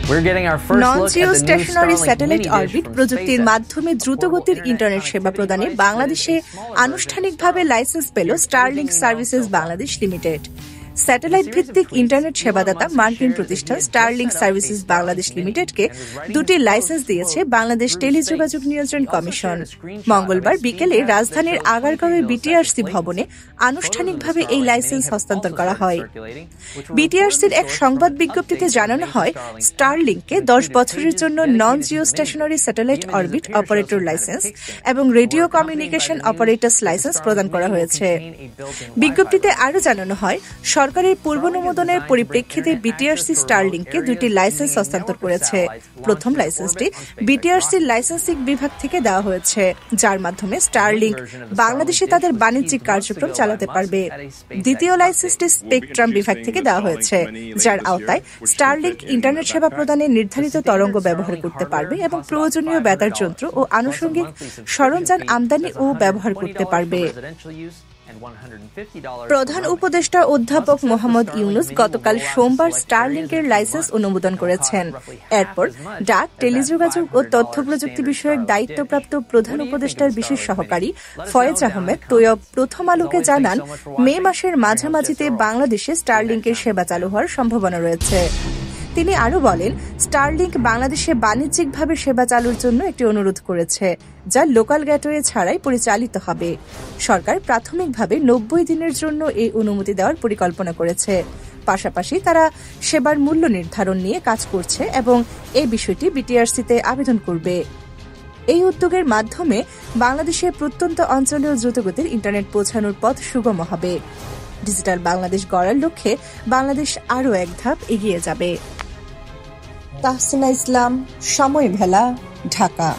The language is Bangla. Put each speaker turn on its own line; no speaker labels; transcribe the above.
নন জিও স্টেশনারি স্যাটেলাইট অরবিট প্রযুক্তির মাধ্যমে দ্রুতগতির ইন্টারনেট সেবা প্রদানে বাংলাদেশে আনুষ্ঠানিকভাবে লাইসেন্স পেল Starlink services Bangladesh limited. Satellite ভিত্তিক ইন্টারনেট সেবাদাতা মার্কিন প্রতিষ্ঠান স্টারলিংক সার্ভিসেস বাংলাদেশ লিমিটেডকে দুটি লাইসেন্স দিয়েছে বাংলাদেশ টেলিযোগাযোগ নিয়ন্ত্রণ কমিশন। মঙ্গলবার বিকেলে রাজধানীর আগারগাঁওয়ের বিটিআরসি ভবনে আনুষ্ঠানিকভাবে এই লাইসেন্স হস্তান্তর করা হয়। বিটিআরসির এক সংবাদ বিজ্ঞপ্তিতে জানানো হয়, স্টারলিংককে 10 বছরের জন্য non geo stationary satellite orbit operator licence এবং রেডিও কমিউনিকেশন অপারেটরস লাইসেন্স প্রদান করা হয়েছে। বিজ্ঞপ্তিতে আরও জানানো হয়, সরকারের পূর্বানুমোদনের পরিপ্রেক্ষিতে বিটিআরসি স্টারলিংককে দুটি লাইসেন্স হস্তান্তর করেছে। প্রথম লাইসেন্সটি বিটিআরসির লাইসেন্সিং বিভাগ থেকে দেওয়া হয়েছে, যার মাধ্যমে স্টারলিংক বাংলাদেশে তাদের বাণিজ্যিক কার্যক্রম চালাতে পারবে। দ্বিতীয় লাইসেন্সটি স্পেকট্রাম বিভাগ থেকে দেওয়া হয়েছে, যার আওতায় স্টারলিংক ইন্টারনেট সেবা প্রদানে নির্ধারিত তরঙ্গ ব্যবহার করতে পারবে এবং প্রয়োজনীয় বেতার যন্ত্র ও আনুষঙ্গিক সরঞ্জাম আমদানি ও ব্যবহার করতে পারবে। প্রধান উপদেষ্টা অধ্যাপক মোহাম্মদ ইউনুস গতকাল সোমবার স্টারলিংকের লাইসেন্স অনুমোদন করেছেন। এরপর ডাক, টেলিযোগাযোগ ও তথ্য প্রযুক্তি বিষয়ক দায়িত্বপ্রাপ্ত প্রধান উপদেষ্টার বিশেষ সহকারী ফয়েজ আহমেদ তৈয়ব প্রথম আলোকে জানান, মে মাসের মাঝামাঝিতে বাংলাদেশে স্টারলিংকের সেবা চালু হওয়ার সম্ভাবনা রয়েছে। তিনি আরও বলেন, স্টারলিংক বাংলাদেশে বাণিজ্যিকভাবে সেবা চালুর জন্য একটি অনুরোধ করেছে, যা লোকাল গেটওয়ে ছাড়াই পরিচালিত হবে। সরকার প্রাথমিকভাবে 90 দিনের জন্য এই অনুমতি দেওয়ার পরিকল্পনা করেছে। পাশাপাশি তারা সেবার মূল্য নির্ধারণ নিয়ে কাজ করছে এবং এই বিষয়টি বিটিআরসিতে আবেদন করবে। এই উদ্যোগের মাধ্যমে বাংলাদেশের প্রত্যন্ত অঞ্চলেও দ্রুতগতির ইন্টারনেট পৌঁছানোর পথ সুগম হবে। ডিজিটাল বাংলাদেশ গড়ার লক্ষ্যে বাংলাদেশ আরও এক ধাপ এগিয়ে যাবে। তাহসিনা ইসলাম, সময় ভেলা, ঢাকা।